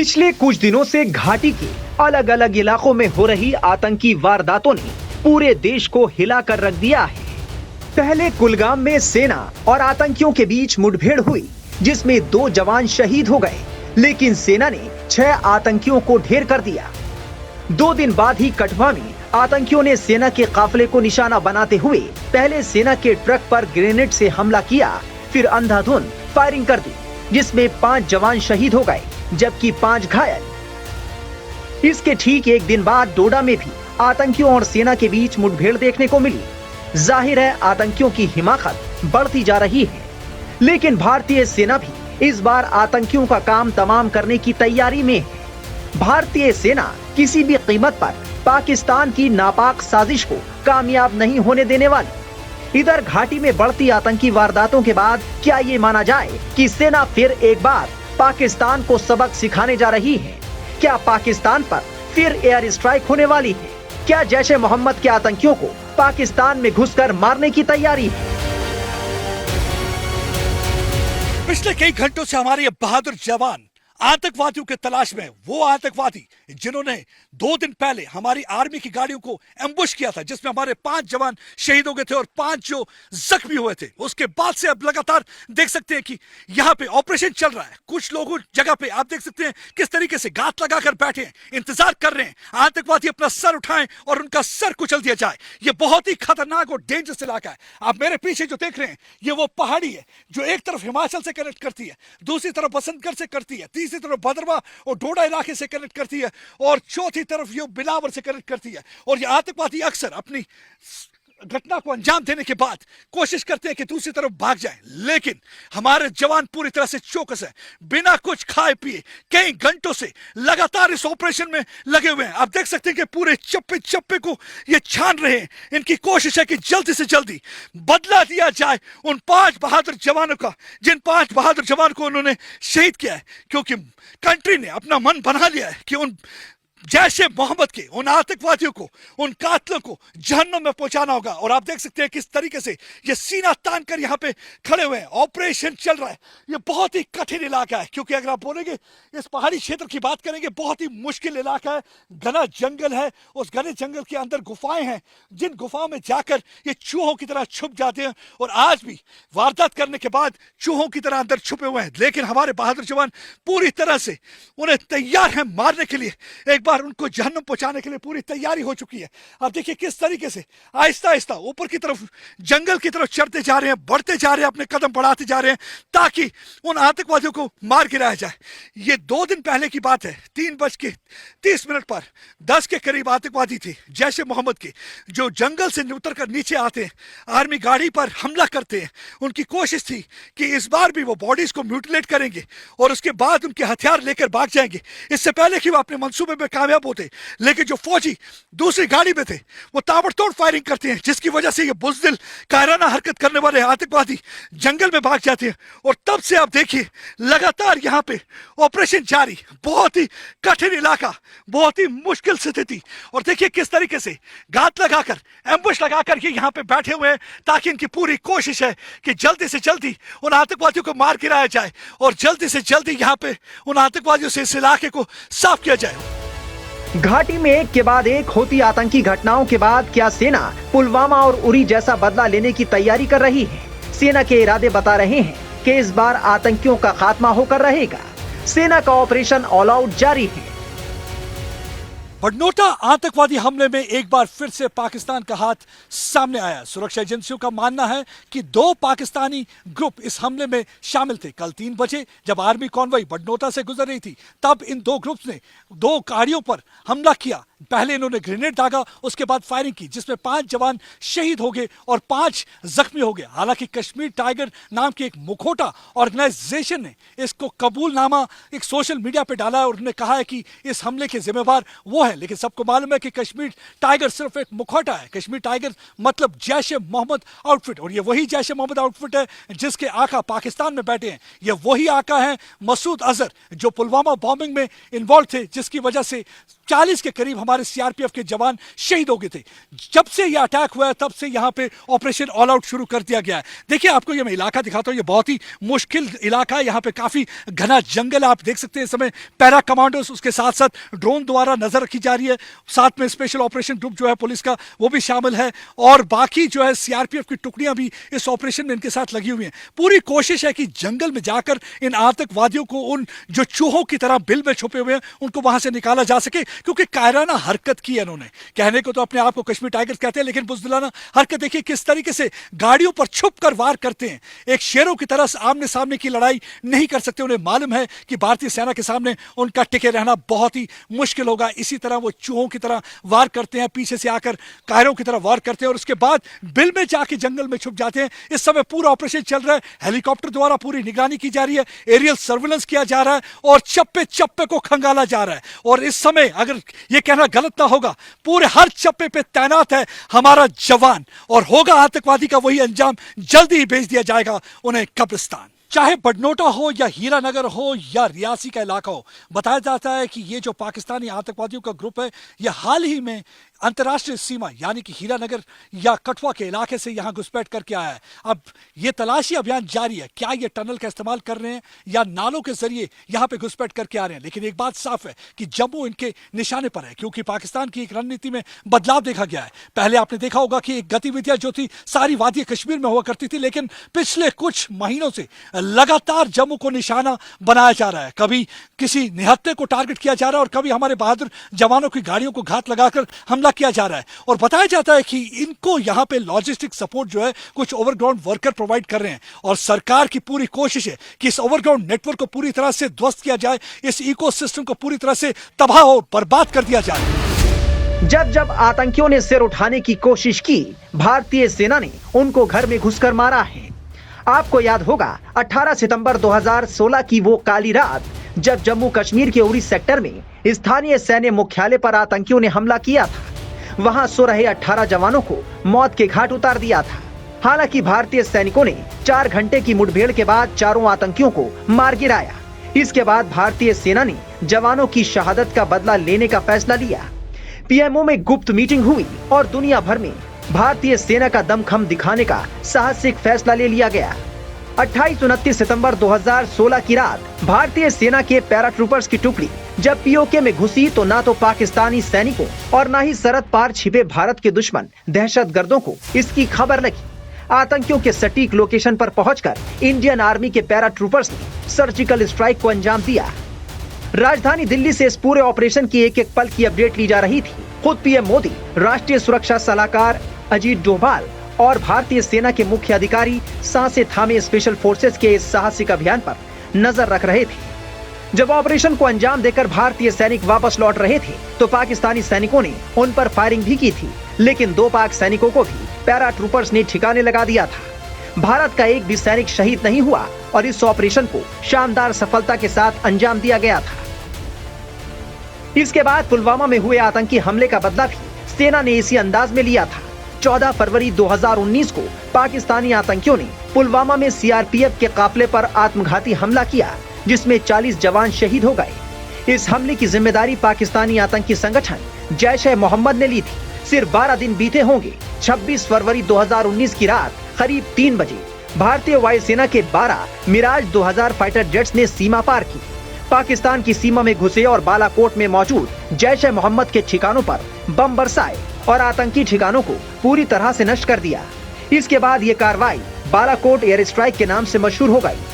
पिछले कुछ दिनों से घाटी के अलग अलग इलाकों में हो रही आतंकी वारदातों ने पूरे देश को हिला कर रख दिया है। पहले कुलगाम में सेना और आतंकियों के बीच मुठभेड़ हुई, जिसमें 2 जवान शहीद हो गए, लेकिन सेना ने 6 आतंकियों को ढेर कर दिया। 2 दिन बाद ही कठुआ में आतंकियों ने सेना के काफिले को निशाना बनाते हुए पहले सेना के ट्रक पर ग्रेनेड से हमला किया, फिर अंधाधुंध फायरिंग कर दी, जिसमें 5 जवान शहीद हो गए जबकि 5 घायल। इसके ठीक एक दिन बाद डोडा में भी आतंकियों और सेना के बीच मुठभेड़ देखने को मिली। जाहिर है आतंकियों की हिमाकत बढ़ती जा रही है, लेकिन भारतीय सेना भी इस बार आतंकियों का काम तमाम करने की तैयारी में है। भारतीय सेना किसी भी कीमत पर पाकिस्तान की नापाक साजिश को कामयाब नहीं होने देने वाली। इधर घाटी में बढ़ती आतंकी वारदातों के बाद क्या ये माना जाए कि सेना फिर एक बार पाकिस्तान को सबक सिखाने जा रही है? क्या पाकिस्तान पर फिर एयर स्ट्राइक होने वाली है? क्या जैश-ए मोहम्मद के आतंकियों को पाकिस्तान में घुसकर मारने की तैयारी है? पिछले कई घंटों से हमारे ये बहादुर जवान आतंकवादियों के तलाश में, वो आतंकवादी जिन्होंने 2 दिन पहले हमारी आर्मी की गाड़ियों को एम्बुश किया था, जिसमें हमारे 5 जवान शहीद हो गए थे और 5 जो जख्मी हुए थे। उसके बाद से अब लगातार देख सकते हैं कि यहाँ पे ऑपरेशन चल रहा है। कुछ लोगों जगह पे आप देख सकते हैं किस तरीके से घात लगाकर बैठे हैं, इंतजार कर रहे हैं आतंकवादी अपना सर उठाएं और उनका सर कुचल दिया जाए। ये बहुत ही खतरनाक और डेंजरस इलाका है। आप मेरे पीछे जो देख रहे हैं, ये वो पहाड़ी है जो एक तरफ हिमाचल से कनेक्ट करती है, दूसरी तरफ बसंतगढ़ से करती है, तीसरी तरफ भद्रवा और डोडा इलाके से कनेक्ट करती है और चौथी तरफ ये बिलावर से कनेक्ट करती है। और ये आतंकवादी अक्सर अपनी घटना को अंजाम देने के बाद कोशिश करते हैं कि दूसरी तरफ भाग जाएं, लेकिन हमारे जवान पूरी तरह से चौकस है। बिना कुछ खाए पिए कई घंटों से लगातार इस ऑपरेशन में लगे हुए हैं। आप देख सकते हैं कि पूरे चप्पे चप्पे को ये छान रहे हैं। इनकी कोशिश है कि जल्दी से जल्दी बदला दिया जाए उन 5 बहादुर जवानों का, जिन 5 बहादुर जवान को उन्होंने शहीद किया है, क्योंकि कंट्री ने अपना मन बना लिया है कि उन जैश-ए मोहम्मद के उन आतंकवादियों को, उन कातलों को जहन्नुम में पहुंचाना होगा। और आप देख सकते हैं किस तरीके से ये सीना तान कर यहाँ पे खड़े हुए हैं। ऑपरेशन चल रहा है। ये बहुत ही कठिन इलाका है, क्योंकि अगर आप बोलेंगे इस पहाड़ी क्षेत्र की बात करेंगे, बहुत ही मुश्किल इलाका है। घना जंगल है, उस घने जंगल के अंदर गुफाएं हैं, जिन गुफाओं में जाकर ये चूहों की तरह छुप जाते हैं और आज भी वारदात करने के बाद चूहों की तरह अंदर छुपे हुए हैं। लेकिन हमारे बहादुर जवान पूरी तरह से उन्हें तैयार हैं मारने के लिए। एक बार उनको जहन्नुम पहुंचाने के लिए पूरी तैयारी हो चुकी है। आप देखिए किस तरीके से आहिस्ता आहिस्ता ऊपर की तरफ, जंगल की तरफ चढ़ते जा रहे हैं, बढ़ते जा रहे हैं, अपने कदम बढ़ाते जा रहे हैं, ताकि उन आतंकवादियों को मार गिराया जाए। ये 2 दिन पहले की बात है। 3:30 पर 10 के करीब आतंकवादी थे जैश-ए मोहम्मद के, जो जंगल से उतर कर नीचे आते हैं, आर्मी गाड़ी पर हमला करते हैं। उनकी कोशिश थी कि इस बार भी वो बॉडीज को म्यूटिलेट करेंगे और उसके बाद उनके हथियार लेकर भाग जाएंगे, इससे पहले कि वो अपने मंसूबे में कामयाब होते। लेकिन जो फौजी दूसरी गाड़ी में थे, वो ताबड़तोड़ फायरिंग करते हैं, जिसकी वजह से ये बुज़दिल कायराना हरकत करने वाले आतंकवादी जंगल में भाग जाते हैं। और तब से आप देखिए लगातार यहाँ पे ऑपरेशन जारी। बहुत ही कठिन इलाका, बहुत ही मुश्किल स्थिति। और देखिए किस तरीके से घात लगाकर, एम्बुश लगाकर ये यहाँ पे बैठे हुए हैं, ताकि इनकी पूरी कोशिश है कि जल्दी से जल्दी उन आतंकवादियों को मार गिराया जाए और जल्दी से जल्दी यहाँ पे उन आतंकवादियों से इस इलाके को साफ किया जाए। घाटी में एक के बाद एक होती आतंकी घटनाओं के बाद क्या सेना पुलवामा और उरी जैसा बदला लेने की तैयारी कर रही है? सेना के इरादे बता रहे हैं कि इस बार आतंकियों का खात्मा होकर रहेगा। सेना का ऑपरेशन ऑल आउट जारी है। बड़नोटा आतंकवादी हमले में एक बार फिर से पाकिस्तान का हाथ सामने आया। सुरक्षा एजेंसियों का मानना है कि 2 पाकिस्तानी ग्रुप इस हमले में शामिल थे। कल 3 बजे जब आर्मी कॉन्वॉय बड़नोटा से गुजर रही थी, तब इन 2 ग्रुप्स ने 2 गाड़ियों पर हमला किया। पहले इन्होंने ग्रेनेड दागा, उसके बाद फायरिंग की, जिसमें 5 जवान शहीद हो गए और 5 जख्मी हो गए। हालांकि कश्मीर टाइगर नाम की एक मुखौटा ऑर्गेनाइजेशन ने इसको कबूलनामा एक सोशल मीडिया पे डाला है और उन्होंने कहा है कि इस हमले के जिम्मेवार वो है। लेकिन सबको मालूम है कि कश्मीर टाइगर सिर्फ एक मुखौटा है। कश्मीर टाइगर मतलब जैश-ए मोहम्मद आउटफिट, और ये वही जैश-ए मोहम्मद आउटफिट है जिसके आका पाकिस्तान में बैठे हैं। ये वही आका है मसूद अजहर, जो पुलवामा बॉम्बिंग में इन्वॉल्व थे, जिसकी वजह से 40 के करीब हमारे सीआरपीएफ के जवान शहीद हो गए थे। जब से यह अटैक हुआ है तब से यहाँ पे ऑपरेशन ऑल आउट शुरू कर दिया गया है। देखिए आपको ये मैं इलाका दिखाता हूँ, ये बहुत ही मुश्किल इलाका है, यहाँ पे काफी घना जंगल है। आप देख सकते हैं इस समय पैरा कमांडोज, उसके साथ साथ ड्रोन द्वारा नजर रखी जा रही है, साथ में स्पेशल ऑपरेशन ग्रुप जो है पुलिस का वो भी शामिल है, और बाकी जो है सीआरपीएफ की टुकड़ियां भी इस ऑपरेशन में इनके साथ लगी हुई हैं। पूरी कोशिश है कि जंगल में जाकर इन आतंकवादियों को, उन जो चूहों की तरह बिल में छुपे हुए हैं, उनको वहां से निकाला जा सके, क्योंकि कायराना हरकत की है इन्होंने। कहने को तो अपने आप को कश्मीर टाइगर्स कहते हैं, लेकिन बुज़दिलाना हरकत देखिए किस तरीके से गाड़ियों पर छुप कर वार करते हैं। एक शेरों की तरह आमने सामने की लड़ाई नहीं कर सकते। उन्हें मालूम है कि भारतीय सेना के सामने उनका टिके रहना बहुत ही मुश्किल होगा। इसी तरह वो चूहों की तरह वार करते हैं, पीछे से आकर कायरों की तरह वार करते हैं और उसके बाद बिल में जाके जंगल में छुप जाते हैं। इस समय पूरा ऑपरेशन चल रहा है, हेलीकॉप्टर द्वारा पूरी निगरानी की जा रही है, एरियल सर्विलेंस किया जा रहा है और चप्पे चप्पे को खंगाला जा रहा है। और इस समय अगर यह कहना गलत ना होगा, पूरे हर चप्पे पे तैनात है हमारा जवान, और होगा आतंकवादी का वही अंजाम, जल्दी ही भेज दिया जाएगा उन्हें कब्रिस्तान। चाहे बडनोटा हो या हीरानगर हो या रियासी का इलाका हो, बताया जाता है कि ये जो पाकिस्तानी आतंकवादियों का ग्रुप है, ये हाल ही में अंतर्राष्ट्रीय सीमा यानी कि हीरानगर या कठुआ के इलाके से यहां घुसपैठ करके आया है। अब ये तलाशी अभियान जारी है, क्या ये टनल का इस्तेमाल कर रहे हैं या नालों के जरिए यहां पे घुसपैठ करके आ रहे हैं। लेकिन एक बात साफ है कि जम्मू इनके निशाने पर है, क्योंकि पाकिस्तान की एक रणनीति में बदलाव देखा गया है। पहले आपने देखा होगा कि एक गतिविधियां जो थी सारी वादी कश्मीर में हुआ करती थी, लेकिन पिछले कुछ महीनों से लगातार जम्मू को निशाना बनाया जा रहा है। कभी किसी निहत्थे को टारगेट किया जा रहा है और कभी हमारे बहादुर जवानों की गाड़ियों को घात लगाकर हमला किया जा रहा है। और बताया जाता है कि इनको यहां पे लॉजिस्टिक सपोर्ट जो है कुछ ओवरग्राउंड वर्कर प्रोवाइड कर रहे हैं, और सरकार की पूरी कोशिश है कि इस ओवरग्राउंड नेटवर्क को पूरी तरह से ध्वस्त किया जाए, इस इकोसिस्टम को पूरी तरह से तबाह और बर्बाद कर दिया जाए। जब जब आतंकियों ने सिर उठाने की कोशिश की, भारतीय सेना ने उनको घर में घुसकर मारा है। आपको याद होगा 18 सितंबर 2016 की वो काली रात, जब जम्मू कश्मीर के उरी सेक्टर में स्थानीय सैन्य मुख्यालय पर आतंकियों ने हमला किया था। वहां सो रहे 18 जवानों को मौत के घाट उतार दिया था। हालांकि भारतीय सैनिकों ने 4 घंटे की मुठभेड़ के बाद चारों आतंकियों को मार गिराया। इसके बाद भारतीय सेना ने जवानों की शहादत का बदला लेने का फैसला लिया। पीएमओ में गुप्त मीटिंग हुई और दुनिया भर में भारतीय सेना का दमखम दिखाने का साहसिक फैसला ले लिया गया। 28-29 सितंबर 2016 की रात भारतीय सेना के पैराट्रूपर्स की टुकड़ी जब पीओके में घुसी, तो ना तो पाकिस्तानी सैनिकों और ना ही सरहद पार छिपे भारत के दुश्मन दहशतगर्दों को इसकी खबर लगी। आतंकियों के सटीक लोकेशन पर पहुंचकर इंडियन आर्मी के पैराट्रूपर्स ने सर्जिकल स्ट्राइक को अंजाम दिया। राजधानी दिल्ली से इस पूरे ऑपरेशन की एक एक पल की अपडेट ली जा रही थी। खुद पीएम मोदी, राष्ट्रीय सुरक्षा सलाहकार अजीत डोभाल और भारतीय सेना के मुख्य अधिकारी सांसें थामे स्पेशल फोर्सेस के इस साहसिक अभियान पर नजर रख रहे थे। जब ऑपरेशन को अंजाम देकर भारतीय सैनिक वापस लौट रहे थे, तो पाकिस्तानी सैनिकों ने उन पर फायरिंग भी की थी, लेकिन 2 पाक सैनिकों को भी पैराट्रूपर्स ने ठिकाने लगा दिया था। भारत का एक भी सैनिक शहीद नहीं हुआ और इस ऑपरेशन को शानदार सफलता के साथ अंजाम दिया गया था। इसके बाद पुलवामा में हुए आतंकी हमले का बदला भी सेना ने इसी अंदाज में लिया था। 14 फरवरी 2019 को पाकिस्तानी आतंकियों ने पुलवामा में सीआरपीएफ के काफिले पर आत्मघाती हमला किया, जिसमें 40 जवान शहीद हो गए। इस हमले की जिम्मेदारी पाकिस्तानी आतंकी संगठन जैश-ए-मोहम्मद ने ली थी। सिर्फ 12 दिन बीते होंगे, 26 फरवरी 2019 की रात करीब 3 बजे भारतीय वायुसेना के 12 मिराज 2000 फाइटर जेट्स ने सीमा पार की, पाकिस्तान की सीमा में घुसे और बालाकोट में मौजूद जैश-ए-मोहम्मद के ठिकानों पर बम बरसाए और आतंकी ठिकानों को पूरी तरह से नष्ट कर दिया। इसके बाद ये कार्रवाई बालाकोट एयर स्ट्राइक के नाम से मशहूर हो गई।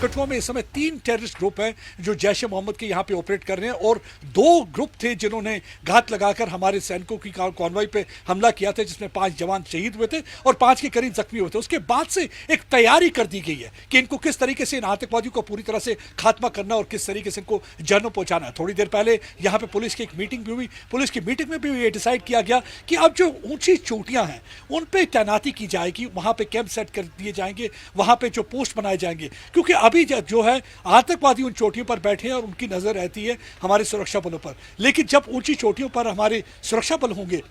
कठुआ में इस समय 3 टेररिस्ट ग्रुप हैं जो जैश ए मोहम्मद के यहाँ पे ऑपरेट कर रहे हैं, और 2 ग्रुप थे जिन्होंने घात लगाकर हमारे सैनिकों की कॉन्वॉय पे हमला किया था, जिसमें 5 जवान शहीद हुए थे और 5 के करीब जख्मी हुए थे। उसके बाद से एक तैयारी कर दी गई है कि इनको किस तरीके से इन आतंकवादियों को पूरी तरह से खात्मा करना और किस तरीके से इनको जहन्नुम पहुंचाना है। थोड़ी देर पहले यहाँ पे पुलिस की एक मीटिंग भी हुई। पुलिस की मीटिंग में भी ये डिसाइड किया गया कि अब जो ऊंची चोटियां हैं उन पर तैनाती की जाएगी, वहां पे कैंप सेट कर दिए जाएंगे, वहां पे जो पोस्ट बनाए जाएंगे, क्योंकि अभी जो है आतंकवादी उन चोटियों पर बैठे हैं और उनकी नजर रहती है हमारे सुरक्षा बलों पर। लेकिन जब ऊंची चोटियों पर हमारे सुरक्षा बल होंगे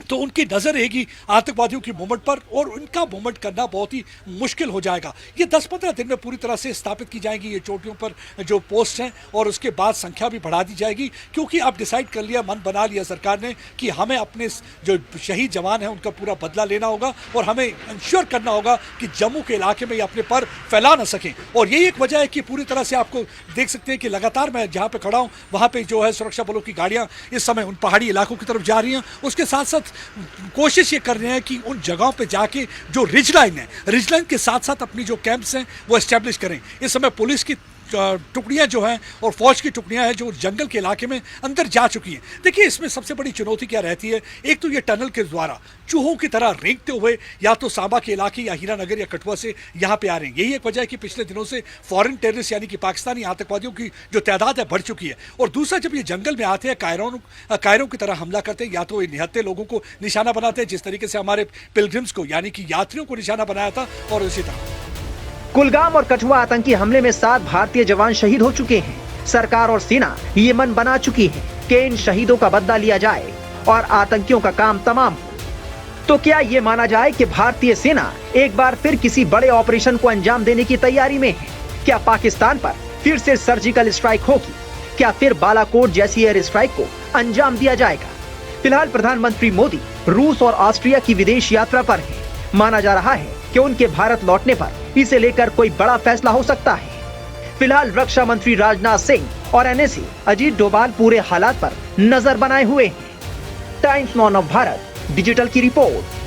तो उनकी नजर रहेगी आतंकवादियों की मूवमेंट पर और उनका मूवमेंट करना बहुत ही मुश्किल हो जाएगा। ये 10-15 दिन में पूरी तरह से स्थापित की जाएंगी ये चोटियों पर जो पोस्ट हैं, और उसके बाद संख्या भी बढ़ा दी जाएगी, क्योंकि अब डिसाइड कर लिया, मन बना लिया सरकार ने कि हमें अपने जो शहीद जवान हैं उनका पूरा बदला लेना होगा और हमें इंश्योर करना होगा कि जम्मू के इलाके में ये अपने पर फैला ना सकें। और यही एक वजह है कि पूरी तरह से आपको देख सकते हैं कि लगातार मैं जहाँ पे खड़ा हूँ वहाँ पे जो है सुरक्षा बलों की गाड़ियाँ इस समय उन पहाड़ी इलाकों की तरफ जा रही हैं। उसके साथ साथ कोशिश ये कर रहे हैं कि उन जगहों पे जाके जो रिज लाइन है, रिज लाइन के साथ साथ अपनी जो कैंप्स हैं वो एस्टेब्लिश करें। इस समय पुलिस की टुकड़ियां जो हैं और फौज की टुकड़ियां हैं जो जंगल के इलाके में अंदर जा चुकी हैं। देखिए, इसमें सबसे बड़ी चुनौती क्या रहती है, एक तो ये टनल के द्वारा चूहों की तरह रेंगते हुए या तो सांबा के इलाके या हीरानगर या कठुआ से यहाँ पे आ रहे हैं। यही एक वजह है कि पिछले दिनों से फॉरेन टेररिस्ट यानी कि पाकिस्तानी आतंकवादियों की जो तादाद है बढ़ चुकी है। और दूसरा, जब ये जंगल में आते हैं कायरों की तरह हमला करते हैं, या तो ये निहत्थे लोगों को निशाना बनाते हैं जिस तरीके से हमारे पिलग्रिम्स को यानी कि यात्रियों को निशाना बनाया था, और इसी तरह कुलगाम और कठुआ आतंकी हमले में 7 भारतीय जवान शहीद हो चुके हैं। सरकार और सेना ये मन बना चुकी है कि इन शहीदों का बदला लिया जाए और आतंकियों का काम तमाम हो। तो क्या ये माना जाए कि भारतीय सेना एक बार फिर किसी बड़े ऑपरेशन को अंजाम देने की तैयारी में है? क्या पाकिस्तान पर फिर से सर्जिकल स्ट्राइक होगी? क्या फिर बालाकोट जैसी एयर स्ट्राइक को अंजाम दिया जाएगा? फिलहाल प्रधानमंत्री मोदी रूस और ऑस्ट्रिया की विदेश यात्रा पर हैं। माना जा रहा है कि उनके भारत लौटने पर इसे लेकर कोई बड़ा फैसला हो सकता है। फिलहाल रक्षा मंत्री राजनाथ सिंह और एनएसए अजीत डोभाल पूरे हालात पर नजर बनाए हुए हैं। Times now of Bharat digital की रिपोर्ट।